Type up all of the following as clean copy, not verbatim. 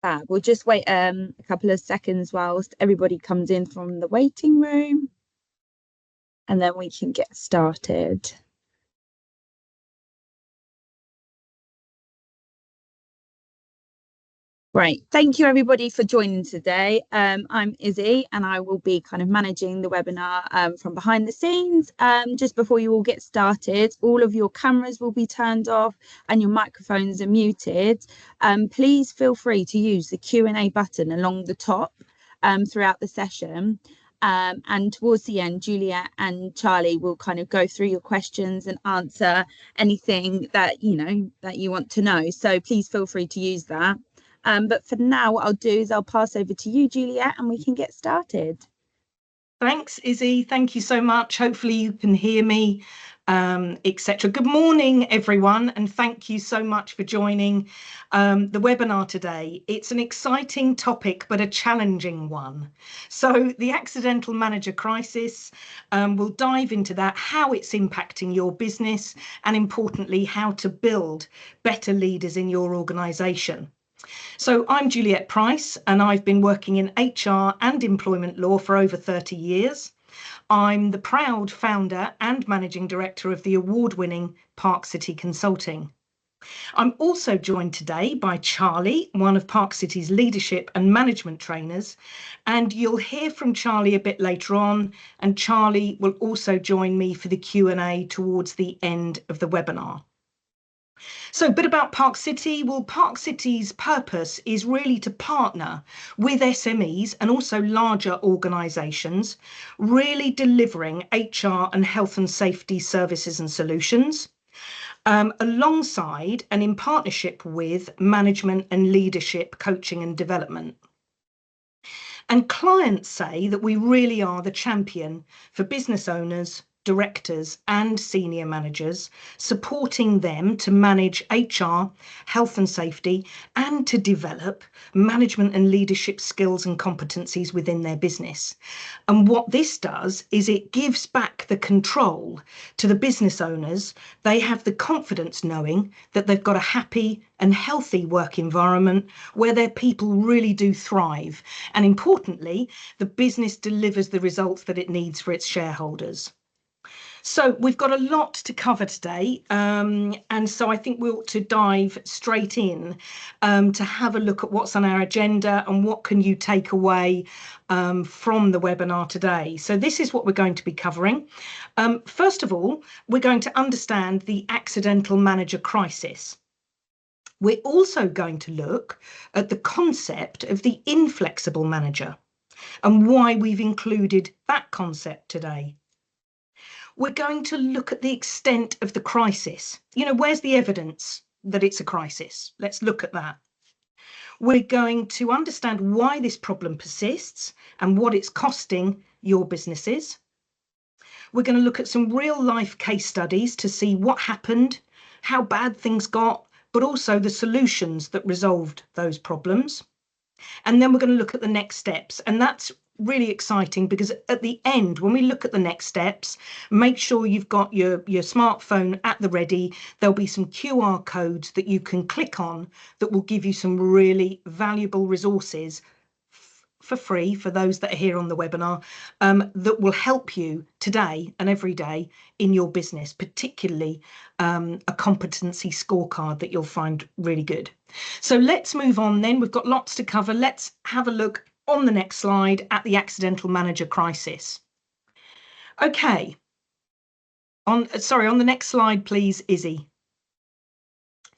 Fab. We'll just wait a couple of seconds whilst everybody comes in from the waiting room, and then we can get started. Right. Thank you everybody for joining today. I'm Izzy and I will be kind of managing the webinar from behind the scenes. Just before you all get started, all of your cameras will be turned off and your microphones are muted. Please feel free to use the Q&A button along the top throughout the session. And towards the end, Juliet and Charlie will kind of go through your questions and answer anything that you want to know. So please feel free to use that. But for now, what I'll do is I'll pass over to you, Juliet, and we can get started. Thanks, Izzy. Thank you so much. Hopefully you can hear me, etc. Good morning, everyone, and thank you so much for joining the webinar today. It's an exciting topic, but a challenging one. So the accidental manager crisis, we'll dive into that, how it's impacting your business, and importantly, how to build better leaders in your organisation. So I'm Juliet Price, and I've been working in HR and employment law for over 30 years. I'm the proud founder and managing director of the award-winning Park City Consulting. I'm also joined today by Charlie, one of Park City's leadership and management trainers, and you'll hear from Charlie a bit later on, and Charlie will also join me for the Q&A towards the end of the webinar. So a bit about Park City. Well, Park City's purpose is really to partner with SMEs and also larger organisations, really delivering HR and health and safety services and solutions, alongside and in partnership with management and leadership coaching and development. And clients say that we really are the champion for business owners, directors and senior managers, supporting them to manage HR, health and safety, and to develop management and leadership skills and competencies within their business. And what this does is it gives back the control to the business owners. They have the confidence knowing that they've got a happy and healthy work environment where their people really do thrive. And importantly, the business delivers the results that it needs for its shareholders. So we've got a lot to cover today, and so I think we ought to dive straight in to have a look at what's on our agenda and what can you take away from the webinar today. So this is what we're going to be covering. First of all, we're going to understand the accidental manager crisis. We're also going to look at the concept of the inflexible manager and why we've included that concept today. We're going to look at the extent of the crisis. Where's the evidence that it's a crisis? Let's look at that. We're going to understand why this problem persists and what it's costing your businesses. We're going to look at some real life case studies to see what happened, how bad things got, but also the solutions that resolved those problems. And then we're going to look at the next steps. And that's really exciting because at the end, when we look at the next steps, make sure you've got your smartphone at the ready. There'll be some QR codes that you can click on that will give you some really valuable resources for free for those that are here on the webinar, that will help you today and every day in your business, particularly a competency scorecard that you'll find really good. So let's move on then. We've got lots to cover. Let's have a look on the next slide at the accidental manager crisis. Okay. On the next slide, please, Izzy.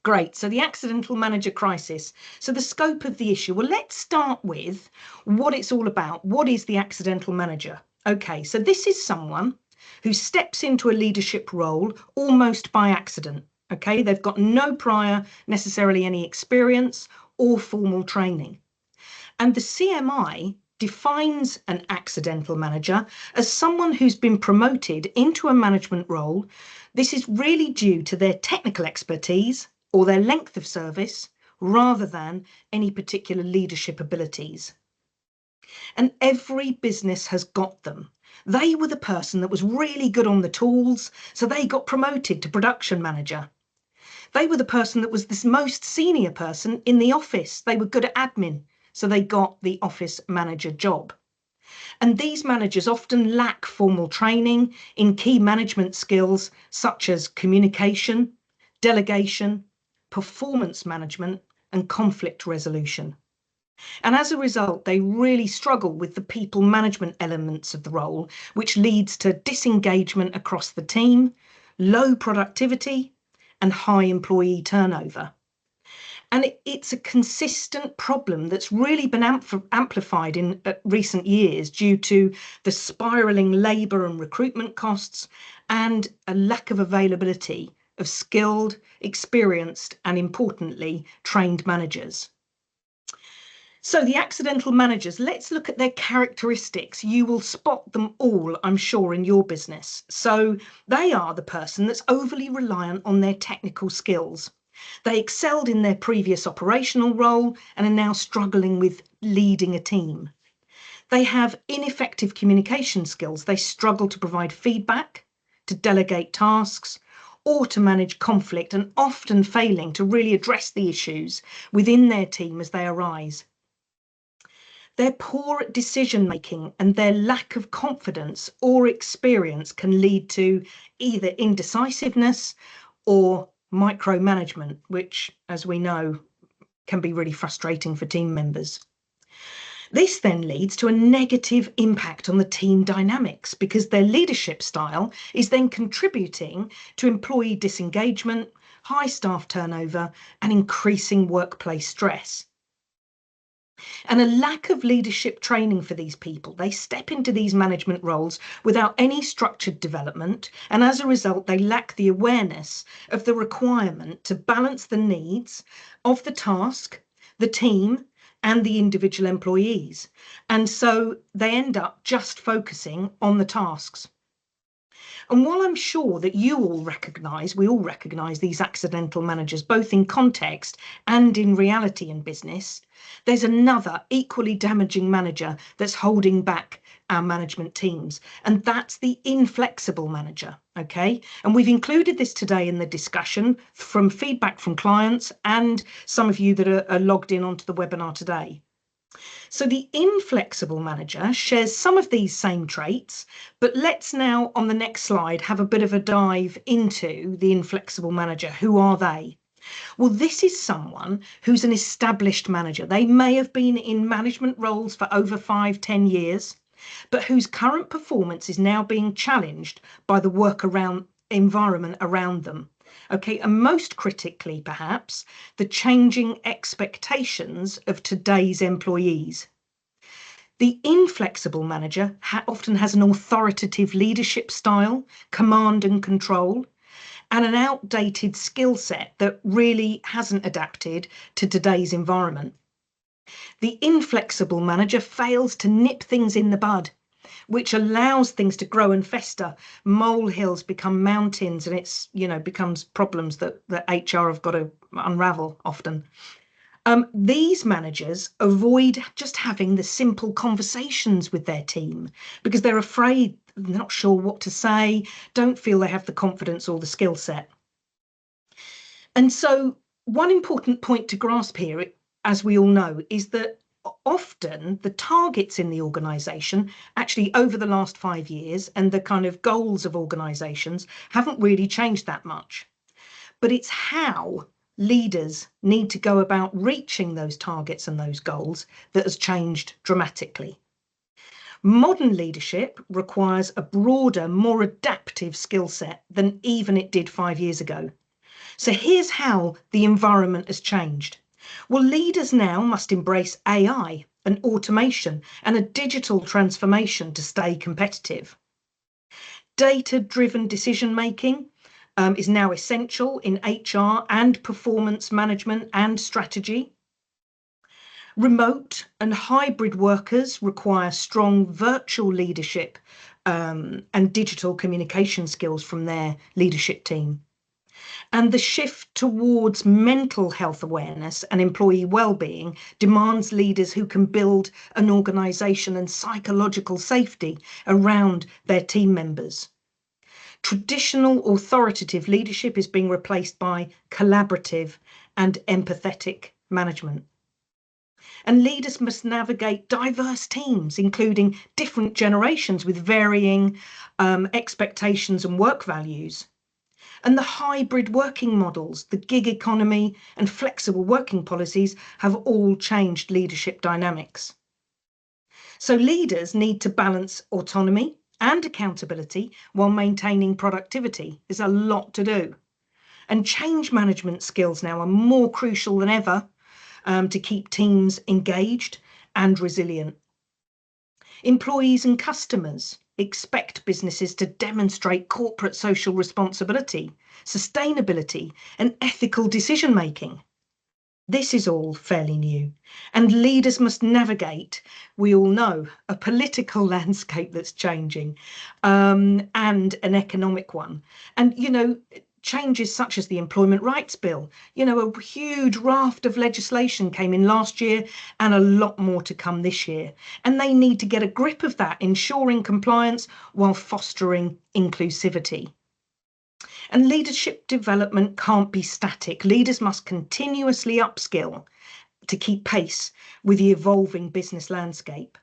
Great. So the accidental manager crisis. So the scope of the issue. Well, let's start with what it's all about. What is the accidental manager? Okay, so this is someone who steps into a leadership role almost by accident. Okay, they've got no prior necessarily any experience or formal training. And the CMI defines an accidental manager as someone who's been promoted into a management role. This is really due to their technical expertise or their length of service rather than any particular leadership abilities. And every business has got them. They were the person that was really good on the tools, so they got promoted to production manager. They were the person that was the most senior person in the office. They were good at admin, so they got the office manager job. And these managers often lack formal training in key management skills such as communication, delegation, performance management, and conflict resolution. And as a result, they really struggle with the people management elements of the role, which leads to disengagement across the team, low productivity, and high employee turnover. And it's a consistent problem that's really been amplified in recent years due to the spiralling labour and recruitment costs and a lack of availability of skilled, experienced, and importantly, trained managers. So the accidental managers, let's look at their characteristics. You will spot them all, I'm sure, in your business. So they are the person that's overly reliant on their technical skills. They excelled in their previous operational role and are now struggling with leading a team. They have ineffective communication skills. They struggle to provide feedback, to delegate tasks, or to manage conflict, and often failing to really address the issues within their team as they arise. They're poor at decision making, and their lack of confidence or experience can lead to either indecisiveness or micromanagement, which, as we know, can be really frustrating for team members. This then leads to a negative impact on the team dynamics because their leadership style is then contributing to employee disengagement, high staff turnover, and increasing workplace stress. And a lack of leadership training for these people. They step into these management roles without any structured development, and as a result, they lack the awareness of the requirement to balance the needs of the task, the team, and the individual employees. And so they end up just focusing on the tasks. And while I'm sure that we all recognise these accidental managers, both in context and in reality in business, there's another equally damaging manager that's holding back our management teams, and that's the inflexible manager, okay? And we've included this today in the discussion from feedback from clients and some of you that are logged in onto the webinar today. So the inflexible manager shares some of these same traits, but let's now on the next slide have a bit of a dive into the inflexible manager. Who are they? Well, this is someone who's an established manager. They may have been in management roles for over 5-10 years, but whose current performance is now being challenged by the environment around them. Okay, and most critically, perhaps, the changing expectations of today's employees. The inflexible manager often has an authoritative leadership style, command and control, and an outdated skill set that really hasn't adapted to today's environment. The inflexible manager fails to nip things in the bud, which allows things to grow and fester. Molehills become mountains, and it's, becomes problems that HR have got to unravel often. These managers avoid just having the simple conversations with their team because they're afraid, they're not sure what to say, don't feel they have the confidence or the skill set. And so one important point to grasp here, as we all know, is that often the targets in the organisation actually over the last 5 years and the kind of goals of organisations haven't really changed that much. But it's how leaders need to go about reaching those targets and those goals that has changed dramatically. Modern leadership requires a broader, more adaptive skill set than even it did 5 years ago. So here's how the environment has changed. Well, leaders now must embrace AI and automation and a digital transformation to stay competitive. Data-driven decision-making is now essential in HR and performance management and strategy. Remote and hybrid workers require strong virtual leadership and digital communication skills from their leadership team. And the shift towards mental health awareness and employee well-being demands leaders who can build an organisation and psychological safety around their team members. Traditional authoritative leadership is being replaced by collaborative and empathetic management. And leaders must navigate diverse teams, including different generations with varying expectations and work values. And the hybrid working models, the gig economy and flexible working policies have all changed leadership dynamics. So leaders need to balance autonomy and accountability while maintaining productivity. There's a lot to do. And change management skills now are more crucial than ever to keep teams engaged and resilient. Employees and customers expect businesses to demonstrate corporate social responsibility, sustainability, and ethical decision making. This is all fairly new, and leaders must navigate, we all know, a political landscape that's changing and an economic one. And, changes such as the Employment Rights Bill, a huge raft of legislation came in last year and a lot more to come this year. And they need to get a grip of that, ensuring compliance while fostering inclusivity. And leadership development can't be static. Leaders must continuously upskill to keep pace with the evolving business landscape.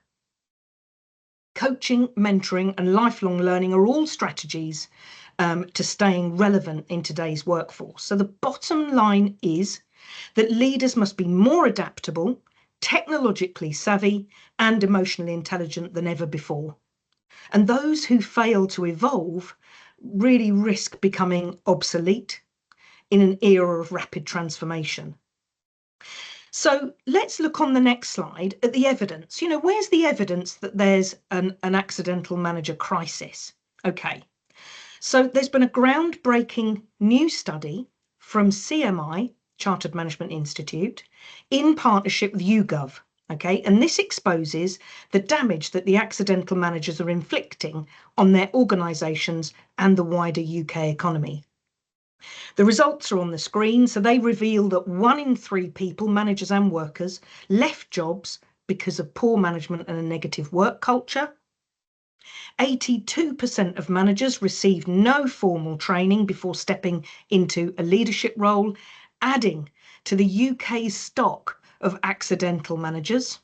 Coaching, mentoring, and lifelong learning are all strategies to staying relevant in today's workforce. So the bottom line is that leaders must be more adaptable, technologically savvy, and emotionally intelligent than ever before. And those who fail to evolve really risk becoming obsolete in an era of rapid transformation. So let's look on the next slide at the evidence. Where's the evidence that there's an accidental manager crisis? Okay, so there's been a groundbreaking new study from CMI, Chartered Management Institute, in partnership with YouGov. Okay, and this exposes the damage that the accidental managers are inflicting on their organisations and the wider UK economy. The results are on the screen, so they reveal that 1 in 3 people, managers and workers, left jobs because of poor management and a negative work culture. 82% of managers received no formal training before stepping into a leadership role, adding to the UK's stock of accidental managers.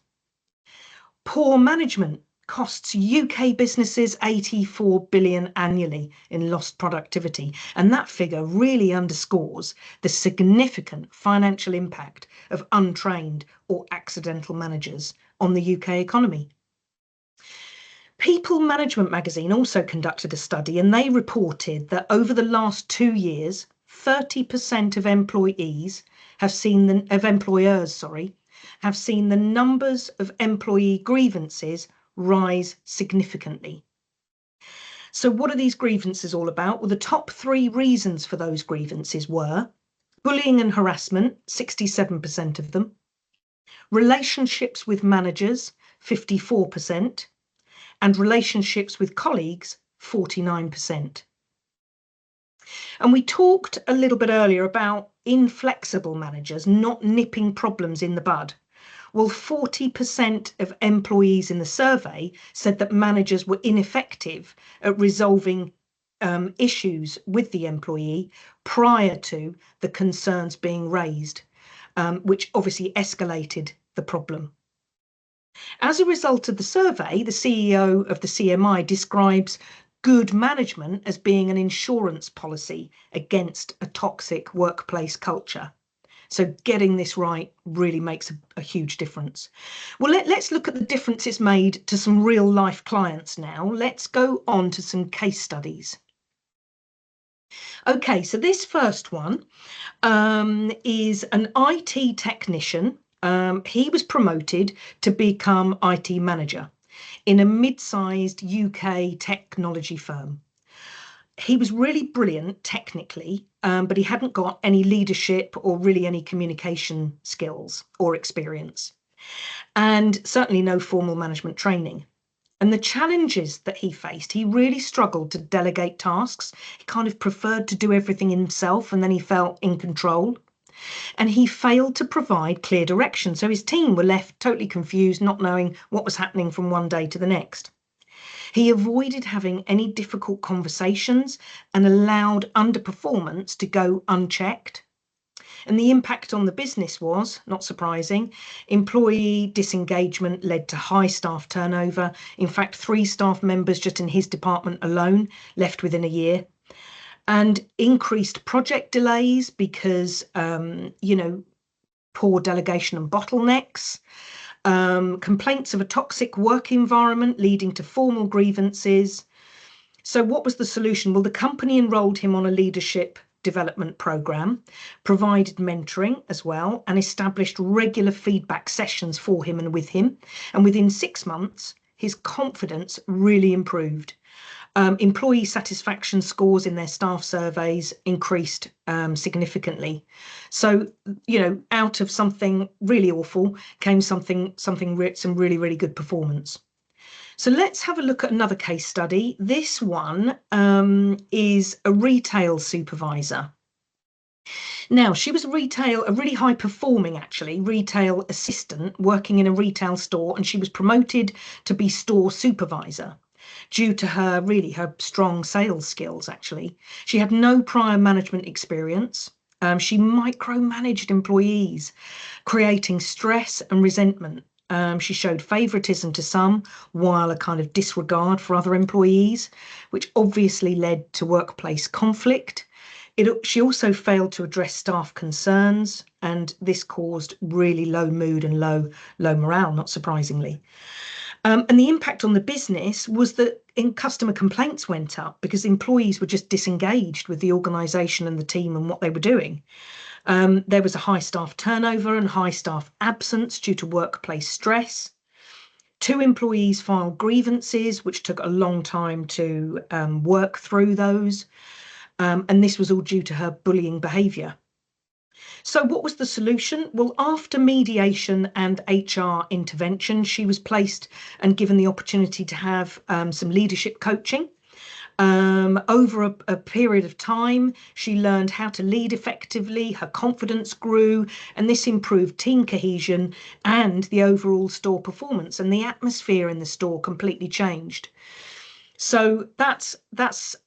Poor management costs UK businesses 84 billion annually in lost productivity, and that figure really underscores the significant financial impact of untrained or accidental managers on the UK economy. People Management magazine also conducted a study, and they reported that over the last 2 years, 30% of employers have seen the numbers of employee grievances rise significantly. So what are these grievances all about? Well, the top 3 reasons for those grievances were bullying and harassment, 67% of them, relationships with managers, 54%, and relationships with colleagues, 49%. And we talked a little bit earlier about inflexible managers not nipping problems in the bud. Well, 40% of employees in the survey said that managers were ineffective at resolving issues with the employee prior to the concerns being raised, which obviously escalated the problem. As a result of the survey, the CEO of the CMI describes good management as being an insurance policy against a toxic workplace culture. So getting this right really makes a huge difference. Well, let's look at the difference it's made to some real life clients now. Let's go on to some case studies. Okay, so this first one is an IT technician. He was promoted to become IT manager in a mid-sized UK technology firm. He was really brilliant technically, but he hadn't got any leadership or really any communication skills or experience, and certainly no formal management training. And the challenges that he faced, he really struggled to delegate tasks. He kind of preferred to do everything himself, and then he felt in control. And he failed to provide clear direction. So his team were left totally confused, not knowing what was happening from one day to the next. He avoided having any difficult conversations and allowed underperformance to go unchecked. And the impact on the business was, not surprising, employee disengagement led to high staff turnover. In fact, 3 staff members just in his department alone left within a year. And increased project delays because, poor delegation and bottlenecks. Complaints of a toxic work environment leading to formal grievances. So what was the solution? Well, the company enrolled him on a leadership development program, provided mentoring as well, and established regular feedback sessions for him and with him. And within 6 months, his confidence really improved. Employee satisfaction scores in their staff surveys increased significantly. So, out of something really awful came some really, really good performance. So let's have a look at another case study. This one is a retail supervisor. Now, she was a really high performing, actually, retail assistant working in a retail store, and she was promoted to be store supervisor due to her strong sales skills, actually. She had no prior management experience. She micromanaged employees, creating stress and resentment. She showed favoritism to some while a kind of disregard for other employees, which obviously led to workplace conflict. She also failed to address staff concerns, and this caused really low mood and low morale, not surprisingly. And the impact on the business was that customer complaints went up because employees were just disengaged with the organisation and the team and what they were doing. There was a high staff turnover and high staff absence due to workplace stress. 2 employees filed grievances, which took a long time to work through those. And this was all due to her bullying behaviour. So what was the solution? Well, after mediation and HR intervention, she was placed and given the opportunity to have some leadership coaching. Over a period of time, she learned how to lead effectively, her confidence grew, and this improved team cohesion and the overall store performance, and the atmosphere in the store completely changed. So that's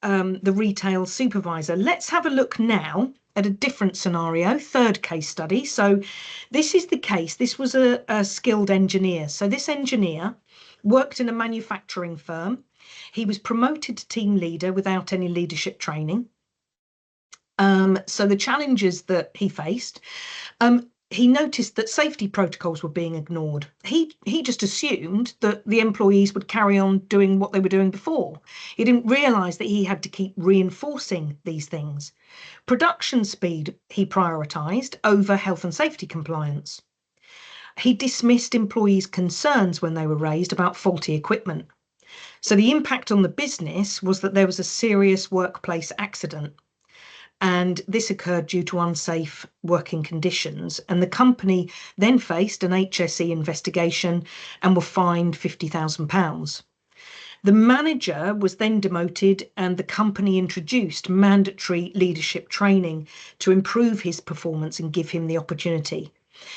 the retail supervisor. Let's have a look now at a different scenario, third case study. So this is the case. This was a skilled engineer. So this engineer worked in a manufacturing firm. He was promoted to team leader without any leadership training. So the challenges that he faced, he noticed that safety protocols were being ignored. He just assumed that the employees would carry on doing what they were doing before. He didn't realise that he had to keep reinforcing these things. Production speed he prioritised over health and safety compliance. He dismissed employees' concerns when they were raised about faulty equipment. So the impact on the business was that there was a serious workplace accident. And this occurred due to unsafe working conditions. And the company then faced an HSE investigation and were fined £50,000. The manager was then demoted, and the company introduced mandatory leadership training to improve his performance and give him the opportunity.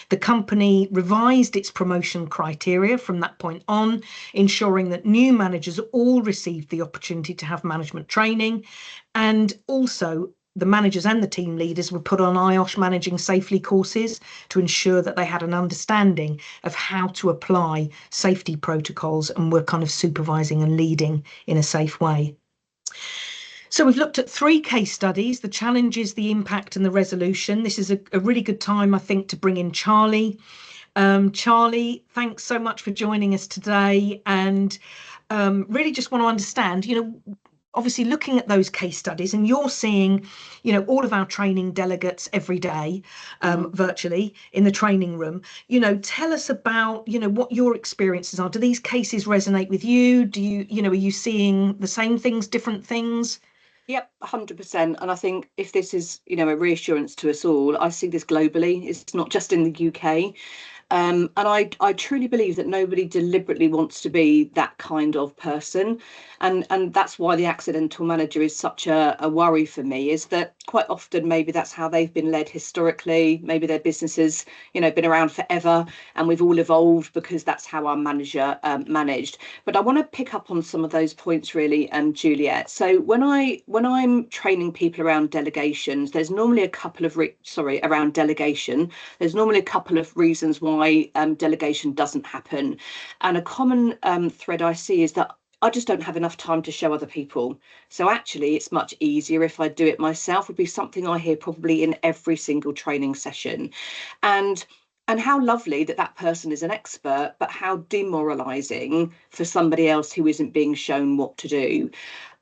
The company revised its promotion criteria from that point on, ensuring that new managers all received the opportunity to have management training, and also the managers and the team leaders were put on IOSH managing safely courses to ensure that they had an understanding of how to apply safety protocols and were kind of supervising and leading in a safe way. So we've looked at 3 case studies, the challenges, the impact and the resolution. This is a really good time, I think, to bring in Charlie. Charlie, thanks so much for joining us today, and really just want to understand, obviously looking at those case studies, and you're seeing, all of our training delegates every day, virtually in the training room. Tell us about, what your experiences are. Do these cases resonate with you? Do you, are you seeing the same things, different things? Yep, 100%. And I think if this is, a reassurance to us all, I see this globally. It's not just in the UK. And I truly believe that nobody deliberately wants to be that kind of person. And that's why the accidental manager is such a worry for me, is that quite often maybe that's how they've been led historically. Maybe their businesses, been around forever, and we've all evolved because that's how our manager managed. But I want to pick up on some of those points really, Juliet. So when I'm training people around delegations, there's normally a couple of around delegation. There's normally a couple of reasons why delegation doesn't happen, and a common thread I see is that I just don't have enough time to show other people. So actually, it's much easier if I do it myself, would be something I hear probably in every single training session. And how lovely that that person is an expert, but how demoralizing for somebody else who isn't being shown what to do.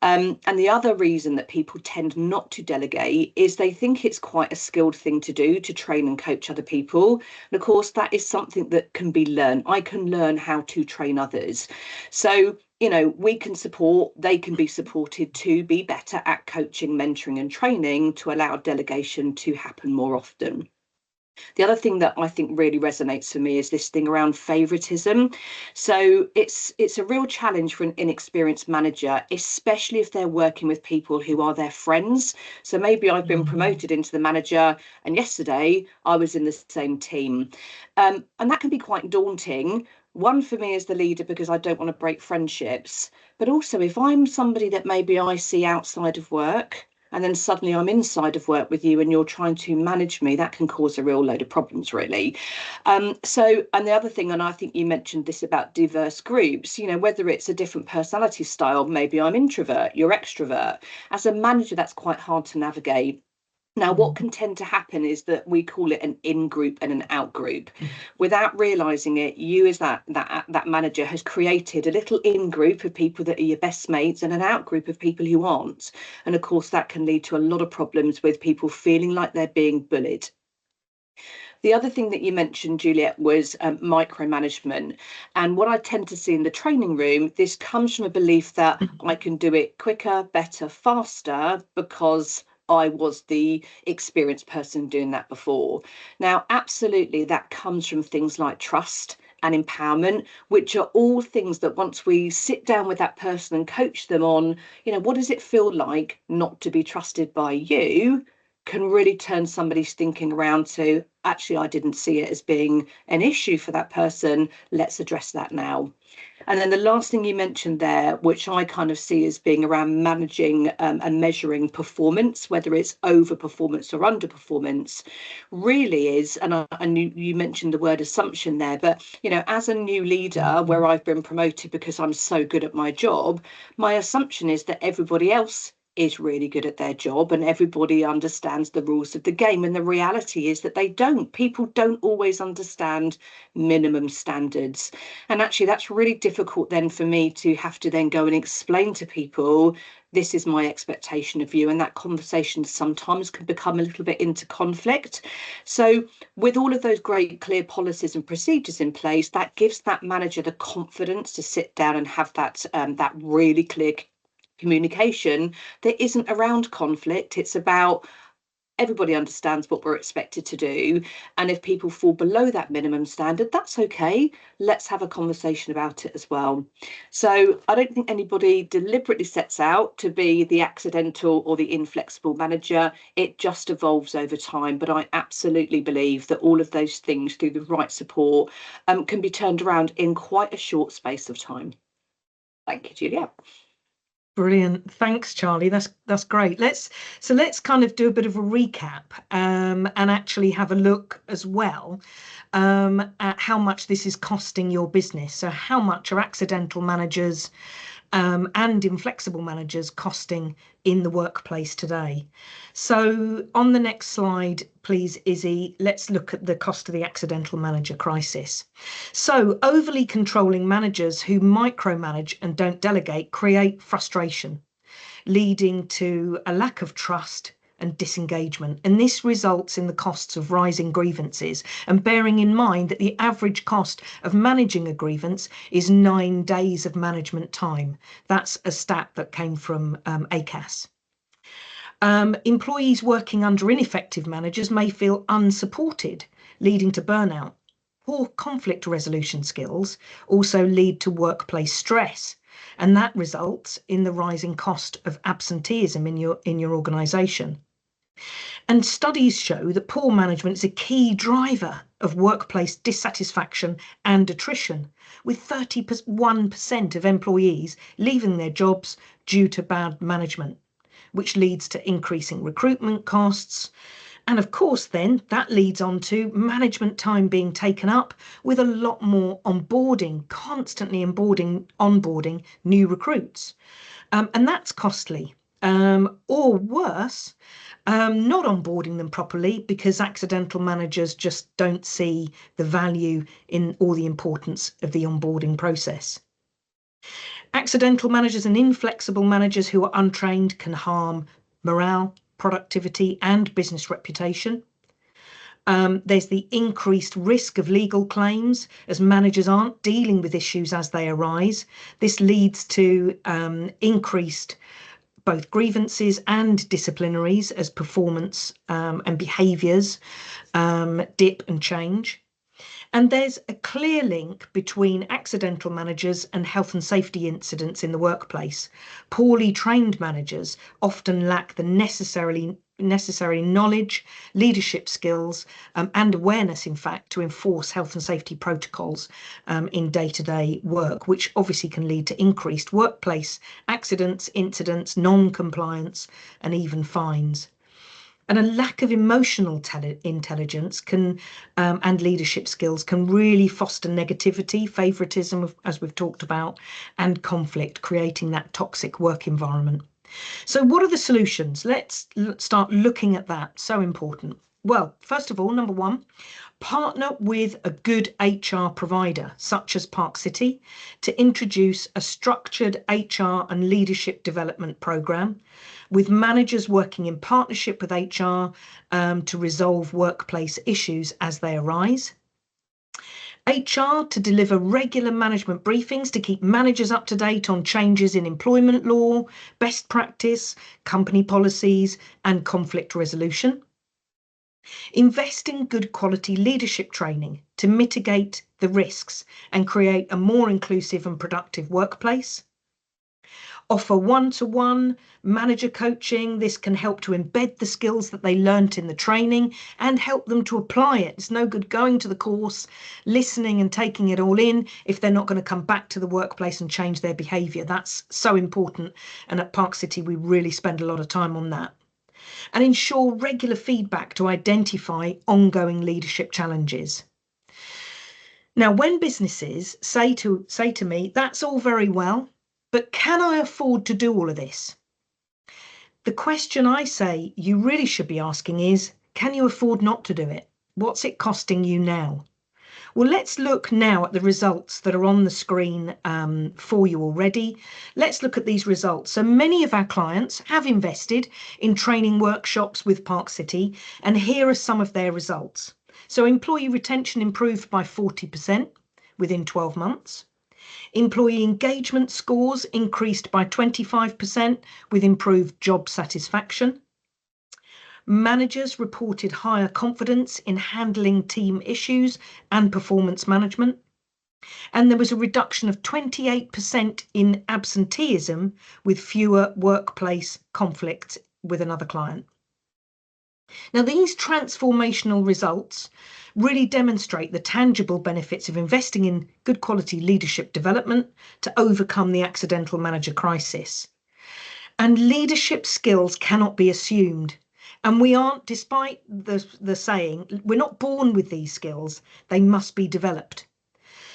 And the other reason that people tend not to delegate is they think it's quite a skilled thing to do, to train and coach other people. And of course, that is something that can be learned. I can learn how to train others. So, we can support, they can be supported to be better at coaching, mentoring and training to allow delegation to happen more often. The other thing that I think really resonates for me is this thing around favoritism. So it's a real challenge for an inexperienced manager, especially if they're working with people who are their friends. So maybe I've been promoted into the manager, and yesterday I was in the same team. And that can be quite daunting. One, for me as the leader, because I don't want to break friendships. But also if I'm somebody that maybe I see outside of work, and then suddenly I'm inside of work with you and you're trying to manage me, that can cause a real load of problems, really. And the other thing, and I think you mentioned this about diverse groups, whether it's a different personality style, maybe I'm introvert, you're extrovert. As a manager, that's quite hard to navigate. Now, what can tend to happen is that we call it an in-group and an out-group. Without realising it, you as that manager has created a little in-group of people that are your best mates and an out-group of people who aren't. And of course, that can lead to a lot of problems with people feeling like they're being bullied. The other thing that you mentioned, Juliet, was micromanagement. And what I tend to see in the training room, this comes from a belief that I can do it quicker, better, faster, because I was the experienced person doing that before. Now, absolutely, that comes from things like trust and empowerment, which are all things that once we sit down with that person and coach them on, what does it feel like not to be trusted by you, can really turn somebody's thinking around to, actually, I didn't see it as being an issue for that person. Let's address that now. And then the last thing you mentioned there, which I kind of see as being around managing and measuring performance, whether it's overperformance or underperformance, really is, and you mentioned the word assumption there, but, as a new leader where I've been promoted because I'm so good at my job, my assumption is that everybody else is really good at their job and everybody understands the rules of the game. And the reality is that they don't. People don't always understand minimum standards. And actually, that's really difficult then for me to have to then go and explain to people, this is my expectation of you. And that conversation sometimes can become a little bit into conflict. So with all of those great clear policies and procedures in place, that gives that manager the confidence to sit down and have that really clear communication that isn't around conflict. It's about everybody understands what we're expected to do. And if people fall below that minimum standard, that's okay. Let's have a conversation about it as well. So I don't think anybody deliberately sets out to be the accidental or the inflexible manager. It just evolves over time. But I absolutely believe that all of those things, through the right support, can be turned around in quite a short space of time. Thank you, Julia. Brilliant. Thanks, Charlie. That's great. Let's kind of do a bit of a recap and actually have a look as well at how much this is costing your business. So how much are accidental managers and inflexible managers costing in the workplace today? So on the next slide, please, Izzy, let's look at the cost of the accidental manager crisis. So overly controlling managers who micromanage and don't delegate create frustration, leading to a lack of trust and disengagement. And this results in the costs of rising grievances, and bearing in mind that the average cost of managing a grievance is 9 days of management time. That's a stat that came from ACAS. Employees working under ineffective managers may feel unsupported, leading to burnout. Poor conflict resolution skills also lead to workplace stress, and that results in the rising cost of absenteeism in your organisation. And studies show that poor management is a key driver of workplace dissatisfaction and attrition, with 31% of employees leaving their jobs due to bad management, which leads to increasing recruitment costs. And of course, then that leads on to management time being taken up with a lot more onboarding, constantly onboarding new recruits. And that's costly. Or worse, not onboarding them properly because accidental managers just don't see the value in or the importance of the onboarding process. Accidental managers and inflexible managers who are untrained can harm morale, productivity and business reputation. There's the increased risk of legal claims as managers aren't dealing with issues as they arise. This leads to increased both grievances and disciplinaries as performance and behaviours dip and change. And there's a clear link between accidental managers and health and safety incidents in the workplace. Poorly trained managers often lack the necessary knowledge, leadership skills and awareness, in fact, to enforce health and safety protocols in day-to-day work, which obviously can lead to increased workplace accidents, incidents, non-compliance and even fines. And a lack of emotional intelligence can and leadership skills can really foster negativity, favoritism, as we've talked about, and conflict, creating that toxic work environment. So what are the solutions? Let's start looking at that. So important. Well, first of all, number one, partner with a good HR provider, such as Park City, to introduce a structured HR and leadership development programme with managers working in partnership with HR to resolve workplace issues as they arise. HR to deliver regular management briefings to keep managers up to date on changes in employment law, best practice, company policies and conflict resolution. Invest in good quality leadership training to mitigate the risks and create a more inclusive and productive workplace. Offer one-to-one manager coaching. This can help to embed the skills that they learnt in the training and help them to apply it. It's no good going to the course, listening and taking it all in if they're not going to come back to the workplace and change their behaviour. That's so important. And at Park City, we really spend a lot of time on that. And ensure regular feedback to identify ongoing leadership challenges. Now, when businesses say to me, that's all very well, but can I afford to do all of this? The question I say you really should be asking is, can you afford not to do it? What's it costing you now? Well, let's look now at the results that are on the screen for you already. Let's look at these results. So many of our clients have invested in training workshops with Park City, and here are some of their results. So employee retention improved by 40% within 12 months. Employee engagement scores increased by 25% with improved job satisfaction. Managers reported higher confidence in handling team issues and performance management. And there was a reduction of 28% in absenteeism with fewer workplace conflicts with another client. Now, these transformational results really demonstrate the tangible benefits of investing in good quality leadership development to overcome the accidental manager crisis. And leadership skills cannot be assumed. And we aren't, despite the saying, we're not born with these skills. They must be developed.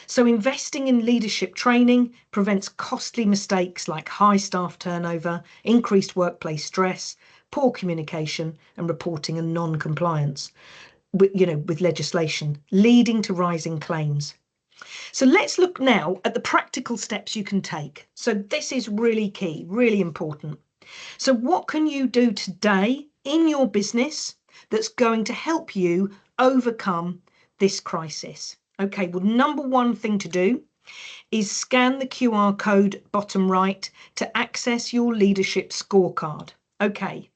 So investing in leadership training prevents costly mistakes like high staff turnover, increased workplace stress, poor communication and reporting and non-compliance with legislation, leading to rising claims. So let's look now at the practical steps you can take. So this is really key, really important. So what can you do today in your business that's going to help you overcome this crisis? Okay, well, number one thing to do is scan the QR code bottom right to access your leadership scorecard. Okay.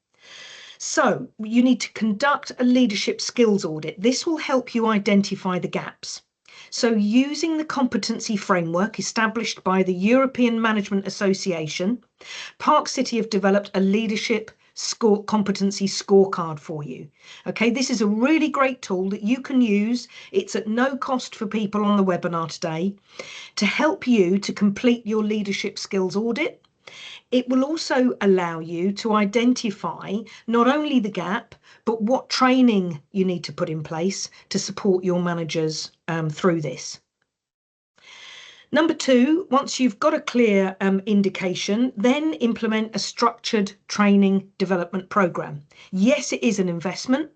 So you need to conduct a leadership skills audit. This will help you identify the gaps. So using the competency framework established by the European Management Association, Park City have developed a leadership competency scorecard for you. Okay, this is a really great tool that you can use. It's at no cost for people on the webinar today to help you to complete your leadership skills audit. It will also allow you to identify not only the gap, but what training you need to put in place to support your managers through this. Number two, once you've got a clear indication, then implement a structured training development program. Yes, it is an investment,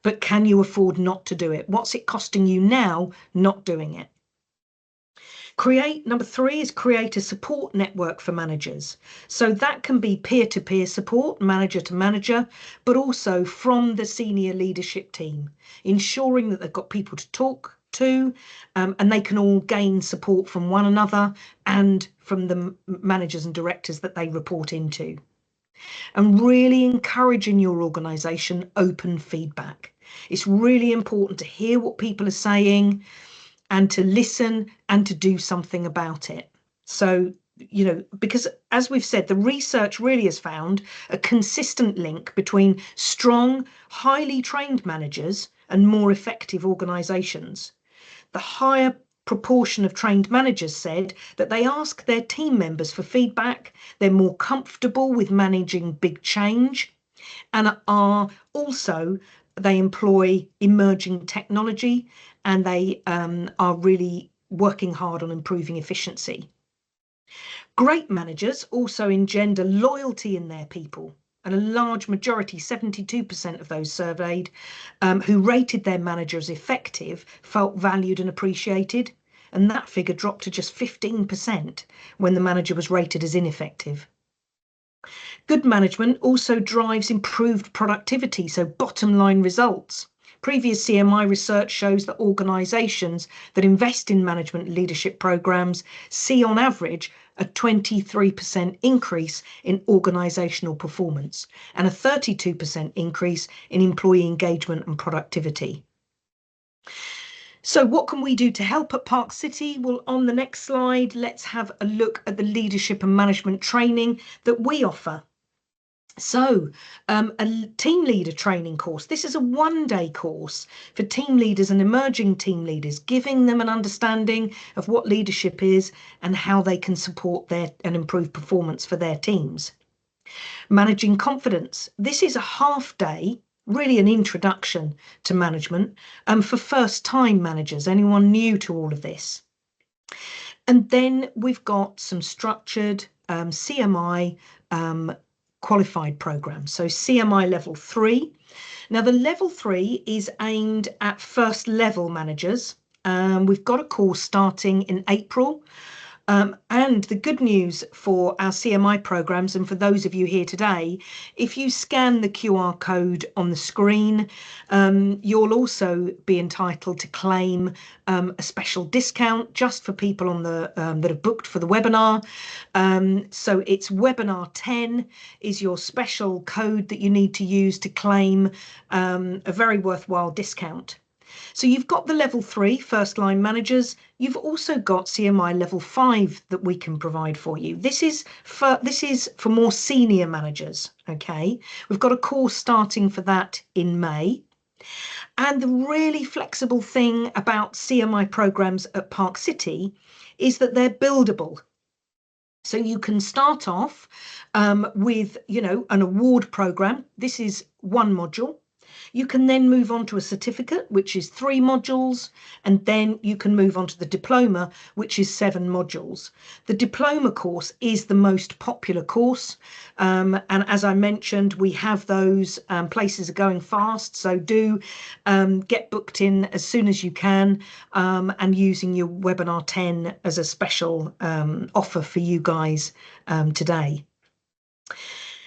but can you afford not to do it? What's it costing you now not doing it? Number three is create a support network for managers. So that can be peer-to-peer support, manager to manager, but also from the senior leadership team, ensuring that they've got people to talk to, and they can all gain support from one another and from the managers and directors that they report into. And really encouraging your organisation open feedback. It's really important to hear what people are saying and to listen and to do something about it. So, you know, because as we've said, the research really has found a consistent link between strong, highly trained managers and more effective organisations. The higher proportion of trained managers said that they ask their team members for feedback, they're more comfortable with managing big change, and they employ emerging technology, and they are really working hard on improving efficiency. Great managers also engender loyalty in their people. And a large majority, 72% of those surveyed who rated their manager as effective felt valued and appreciated. And that figure dropped to just 15% when the manager was rated as ineffective. Good management also drives improved productivity, so bottom line results. Previous CMI research shows that organisations that invest in management leadership programmes see on average a 23% increase in organisational performance and a 32% increase in employee engagement and productivity. So what can we do to help at Park City? Well, on the next slide, let's have a look at the leadership and management training that we offer. So a team leader training course. This is a one-day course for team leaders and emerging team leaders, giving them an understanding of what leadership is and how they can support and improve performance for their teams. Managing confidence. This is a half day, really an introduction to management for first-time managers, anyone new to all of this. And then we've got some structured CMI qualified programs. So CMI level 3. Now the level 3 is aimed at first level managers. We've got a course starting in April. And the good news for our CMI programs, and for those of you here today, if you scan the QR code on the screen, you'll also be entitled to claim a special discount just for people on the that have booked for the webinar. So it's webinar 10 is your special code that you need to use to claim a very worthwhile discount. So you've got the level 3 first line managers. You've also got CMI level 5 that we can provide for you. This is for more senior managers. Okay, we've got a course starting for that in May. And the really flexible thing about CMI programs at Park City is that they're buildable. So you can start off with, you know, an award program. This is one module. You can then move on to a certificate, which is 3 modules, and then you can move on to the diploma, which is 7 modules. The diploma course is the most popular course. And as I mentioned, we have those places are going fast. So do get booked in as soon as you can, and using your webinar 10 as a special offer for you guys today.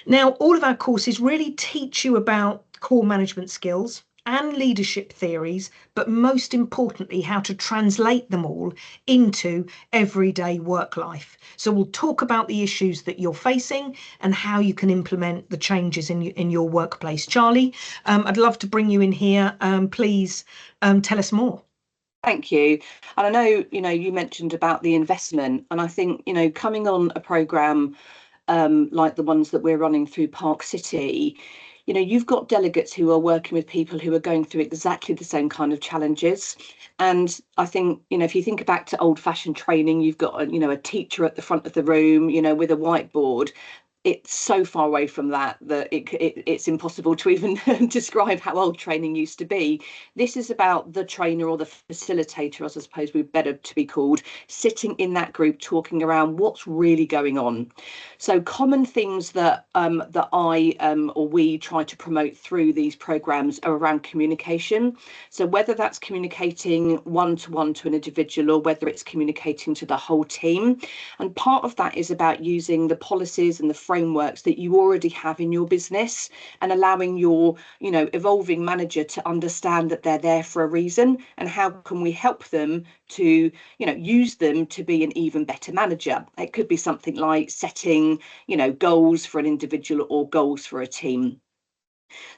Now, all of our courses really teach you about core management skills and leadership theories, but most importantly, how to translate them all into everyday work life. So we'll talk about the issues that you're facing and how you can implement the changes in your workplace. Charlie, I'd love to bring you in here. Please tell us more. Thank you. And I know, you mentioned about the investment, and I think, coming on a programme like the ones that we're running through Park City, you've got delegates who are working with people who are going through exactly the same kind of challenges. And I think, if you think back to old-fashioned training, you've got, a teacher at the front of the room, with a whiteboard. It's so far away from that it's impossible to even describe how old training used to be. This is about the trainer or the facilitator, as I suppose we'd better to be called, sitting in that group talking around what's really going on. So common things that I or we try to promote through these programs are around communication. So whether that's communicating one-to-one to an individual or whether it's communicating to the whole team. And part of that is about using the policies and the frameworks that you already have in your business and allowing your, evolving manager to understand that they're there for a reason, and how can we help them to, use them to be an even better manager. It could be something like setting, goals for an individual or goals for a team.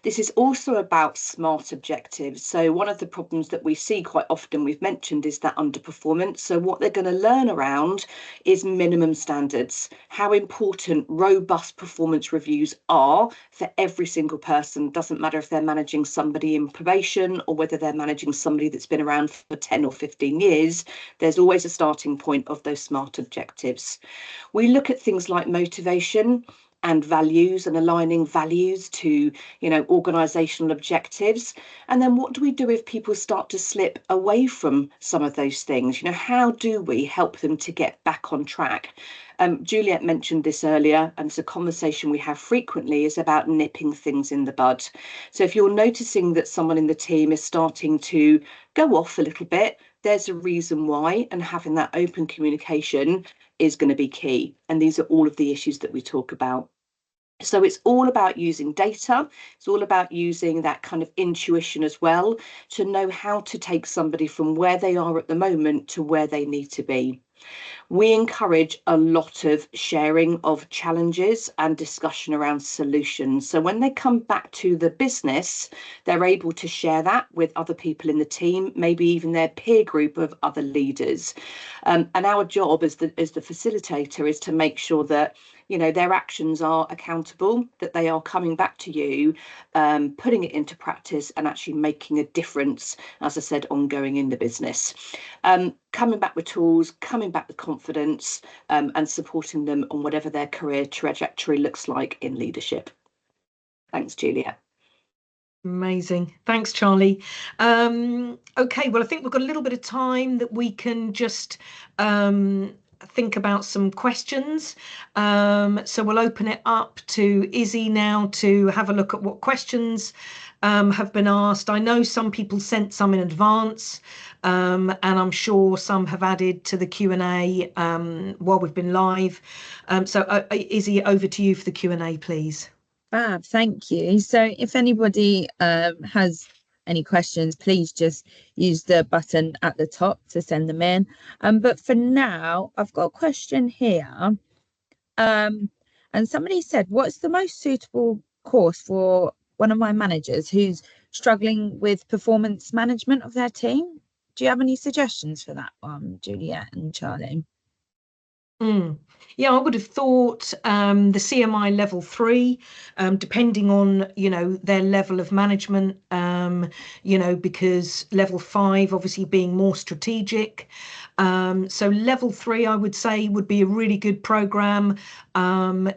This is also about SMART objectives. So one of the problems that we see quite often, we've mentioned, is that underperformance. So what they're going to learn around is minimum standards, how important robust performance reviews are for every single person. Doesn't matter if they're managing somebody in probation or whether they're managing somebody that's been around for 10 or 15 years, there's always a starting point of those SMART objectives. We look at things like motivation and values and aligning values to, organisational objectives. And then what do we do if people start to slip away from some of those things? How do we help them to get back on track? Juliet mentioned this earlier, and it's a conversation we have frequently, is about nipping things in the bud. So if you're noticing that someone in the team is starting to go off a little bit, there's a reason why, and having that open communication is going to be key. And these are all of the issues that we talk about. So it's all about using data. It's all about using that kind of intuition as well to know how to take somebody from where they are at the moment to where they need to be. We encourage a lot of sharing of challenges and discussion around solutions. So when they come back to the business, they're able to share that with other people in the team, maybe even their peer group of other leaders. And our job as the facilitator is to make sure that their actions are accountable, that they are coming back to you, putting it into practice and actually making a difference, as I said, ongoing in the business. Coming back with tools, coming back with confidence, and supporting them on whatever their career trajectory looks like in leadership. Thanks, Julia. Amazing. Thanks, Charlie. Okay, well, I think we've got a little bit of time that we can just think about some questions. So we'll open it up to Izzy now to have a look at what questions have been asked. I know some people sent some in advance, and I'm sure some have added to the Q&A while we've been live. So Izzy, over to you for the Q&A, please. Fab, thank you. So if anybody has any questions, please just use the button at the top to send them in. But for now, I've got a question here. And somebody said, what's the most suitable course for one of my managers who's struggling with performance management of their team? Do you have any suggestions for that one, Juliet and Charlie? Yeah, I would have thought the CMI level 3, depending on, their level of management, because level 5 obviously being more strategic. So level 3, I would say, would be a really good program. One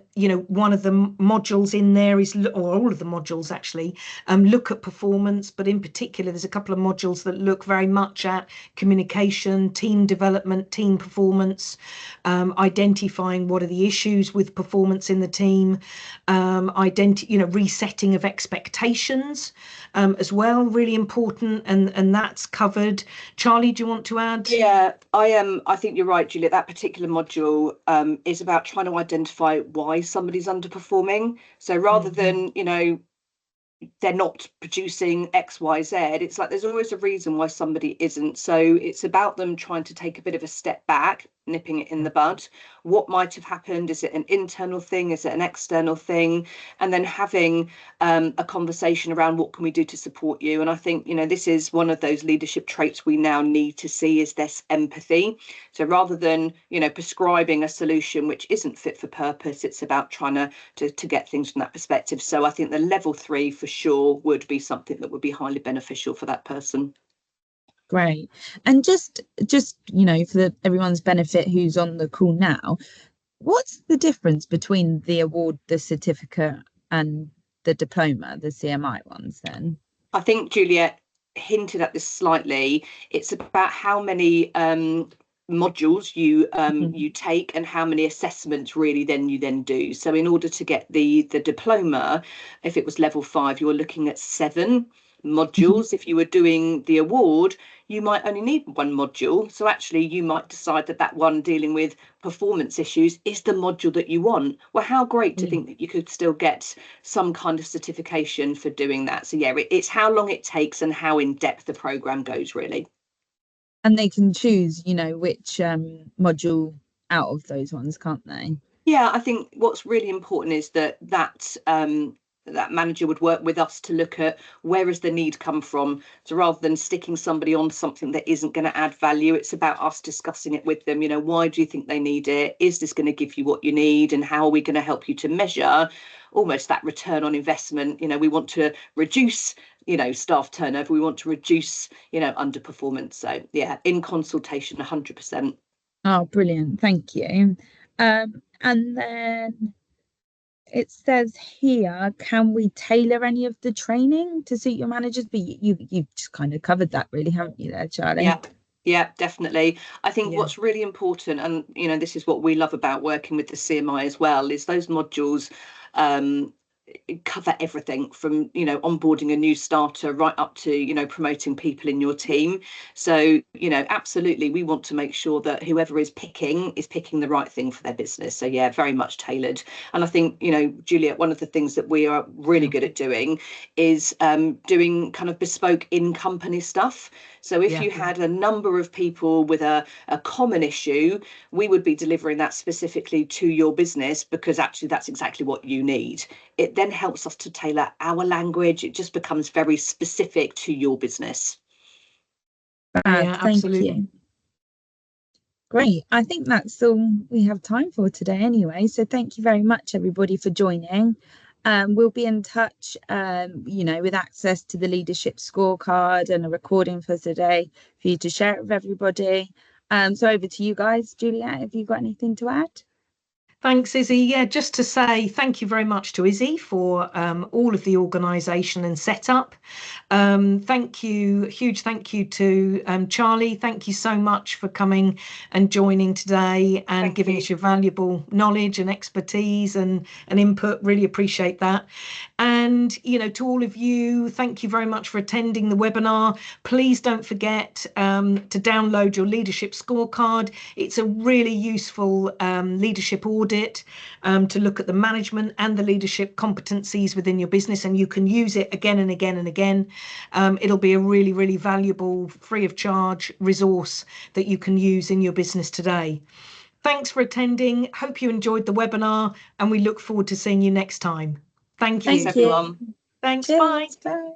of the modules in there is, or all of the modules actually, look at performance, but in particular, there's a couple of modules that look very much at communication, team development, team performance, identifying what are the issues with performance in the team, resetting of expectations as well, really important, and that's covered. Charlie, do you want to add? Yeah, I think you're right, Julia. That particular module is about trying to identify why somebody's underperforming. So rather than, they're not producing X, Y, Z, it's like there's always a reason why somebody isn't. So it's about them trying to take a bit of a step back. nipping it in the bud. What might have happened? Is it an internal thing? Is it an external thing? And then having a conversation around what can we do to support you. And I think, you know, this is one of those leadership traits we now need to see, is this empathy. So rather than, you know, prescribing a solution which isn't fit for purpose, it's about trying to get things from that perspective. So I think the level 3 for sure would be something that would be highly beneficial for that person. Great. And just you know, for everyone's benefit who's on the call now, what's the difference between the award, the certificate, and the diploma, the CMI ones then? I think Juliet hinted at this slightly. It's about how many modules you take and how many assessments really you then do. So in order to get the diploma, if it was level 5, you're looking at 7 modules. If you were doing the award, you might only need 1 module. So actually you might decide that one dealing with performance issues is the module that you want. Well, how great to think that you could still get some kind of certification for doing that. So yeah, it's how long it takes and how in depth the program goes, really. And they can choose, you know, which module out of those ones, can't they? Yeah, I think what's really important is that manager would work with us to look at where has the need come from. So rather than sticking somebody on something that isn't going to add value, it's about us discussing it with them. You know, why do you think they need it? Is this going to give you what you need? And how are we going to help you to measure almost that return on investment? You know, we want to reduce, you know, staff turnover. We want to reduce, you know, underperformance. So yeah, in consultation, 100%. Oh, brilliant. Thank you. And then it says here, can we tailor any of the training to suit your managers? But you've just kind of covered that, really, haven't you there, Charlie? Yeah, definitely. I think what's really important, and you know, this is what we love about working with the CMI as well, is those modules cover everything from, you know, onboarding a new starter right up to, you know, promoting people in your team. So, you know, absolutely, we want to make sure that whoever is picking the right thing for their business. So yeah, very much tailored. And I think, you know, Juliet, one of the things that we are really good at doing is doing kind of bespoke in-company stuff. So if you had a number of people with a common issue, we would be delivering that specifically to your business, because actually that's exactly what you need. It then helps us to tailor our language. It just becomes very specific to your business. Thank you. Great. I think that's all we have time for today anyway. So thank you very much, everybody, for joining. We'll be in touch, you know, with access to the leadership scorecard and a recording for today for you to share it with everybody. So over to you guys. Juliet, have you got anything to add? Thanks, Izzy. Yeah, just to say thank you very much to Izzy for all of the organisation and setup. Thank you, huge thank you to Charlie. Thank you so much for coming and joining today and giving us your valuable knowledge and expertise and input. Really appreciate that. And, you know, to all of you, thank you very much for attending the webinar. Please don't forget to download your leadership scorecard. It's a really useful leadership audit to look at the management and the leadership competencies within your business, and you can use it again and again and again. It'll be a really, really valuable, free of charge resource that you can use in your business today. Thanks for attending. Hope you enjoyed the webinar, and we look forward to seeing you next time. Thank you. Thanks, everyone. Thanks. Cheers, Bye. bye.